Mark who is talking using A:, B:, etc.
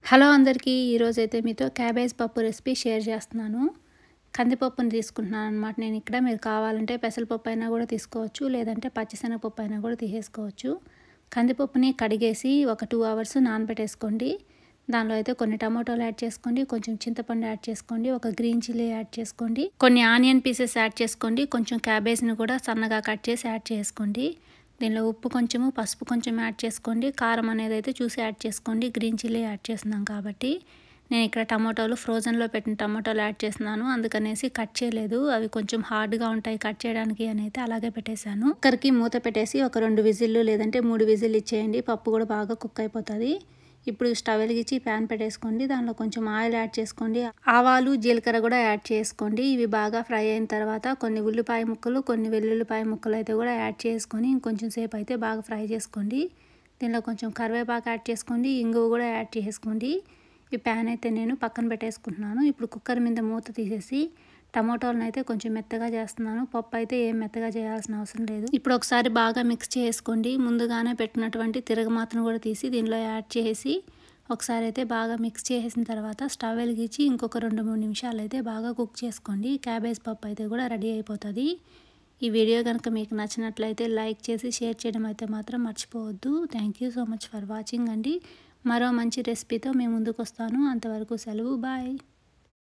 A: Hello అందరికీ ఈరోజైతే మీతో క్యాబేజ్ పప్పు రెసిపీ షేర్ చేస్తున్నాను. కందిపప్పుని తీసుకుంటున్నాను అనమాట. నేను ఇక్కడ మీరు కావాలంటే పెసరపప్పు అయినా కూడా తీసుకోవచ్చు, లేదంటే పచ్చిశనగపప్పు అయినా కూడా తీసేసుకోవచ్చు. కందిపప్పుని కడిగేసి ఒక 2 అవర్స్ నానబెట్టేసుకోండి. దానిలో అయితే కొన్ని టమాటోలు యాడ్ చేసుకోండి, కొంచెం చింతపండు యాడ్ చేసుకోండి, ఒక గ్రీన్ చిల్లీ యాడ్ చేసుకోండి, కొన్ని ఆనియన్ పీసెస్ యాడ్ చేసుకోండి, కొంచెం క్యాబేజ్ని కూడా సన్నగా కట్ చేసి యాడ్ చేసుకోండి. దీనిలో ఉప్పు కొంచెము, పసుపు కొంచెం యాడ్ చేసుకోండి. కారం అనేది అయితే చూసి యాడ్ చేసుకోండి. గ్రీన్ చిల్లీ యాడ్ చేస్తున్నాం కాబట్టి. నేను ఇక్కడ టమాటోలు ఫ్రోజన్లో పెట్టిన టమాటోలు యాడ్ చేస్తున్నాను, అందుకనేసి కట్ చేయలేదు. అవి కొంచెం హార్డ్గా ఉంటాయి కట్ చేయడానికి అని అయితే అలాగే పెట్టేశాను. కుక్కర్కి మూత పెట్టేసి ఒక 2 విజిల్లు లేదంటే 3 విజిల్లు ఇచ్చేయండి. పప్పు కూడా బాగా కుక్ అయిపోతుంది. ఇప్పుడు స్టవ్ వెలిగించి ప్యాన్ పెట్టేసుకోండి. దానిలో కొంచెం ఆయిల్ యాడ్ చేసుకోండి. ఆవాలు, జీలకర్ర కూడా యాడ్ చేసుకోండి. ఇవి బాగా ఫ్రై అయిన తర్వాత కొన్ని ఉల్లిపాయ ముక్కలు, కొన్ని వెల్లుల్లిపాయ ముక్కలు అయితే కూడా యాడ్ చేసుకొని ఇంకొంచెం సేపు అయితే బాగా ఫ్రై చేసుకోండి. దీనిలో కొంచెం కరివేపాకు యాడ్ చేసుకోండి, ఇంగువ కూడా యాడ్ చేసుకోండి. ఈ ప్యాన్ అయితే నేను పక్కన పెట్టేసుకుంటున్నాను. ఇప్పుడు కుక్కర్ మీద మూత తీసేసి టమాటోలను అయితే కొంచెం మెత్తగా చేస్తున్నాను. పప్పు అయితే ఏం మెత్తగా చేయాల్సిన అవసరం లేదు. ఇప్పుడు ఒకసారి బాగా మిక్స్ చేసుకోండి. ముందుగానే పెట్టినటువంటి తిరగమాతను కూడా తీసి దీనిలో యాడ్ చేసి ఒకసారి అయితే బాగా మిక్స్ చేసిన తర్వాత స్టవ్ వెలిగించి ఇంకొక 2-3 నిమిషాలు అయితే బాగా కుక్ చేసుకోండి. క్యాబేజ్ పప్పు అయితే కూడా రెడీ అయిపోతుంది. ఈ వీడియో కనుక మీకు నచ్చినట్లయితే లైక్ చేసి షేర్ చేయడం అయితే మాత్రం మర్చిపోవద్దు. Thank you so much for watching అండి. మరో మంచి రెసిపీతో మేము ముందుకు వస్తాను. అంతవరకు సెలవు, బాయ్.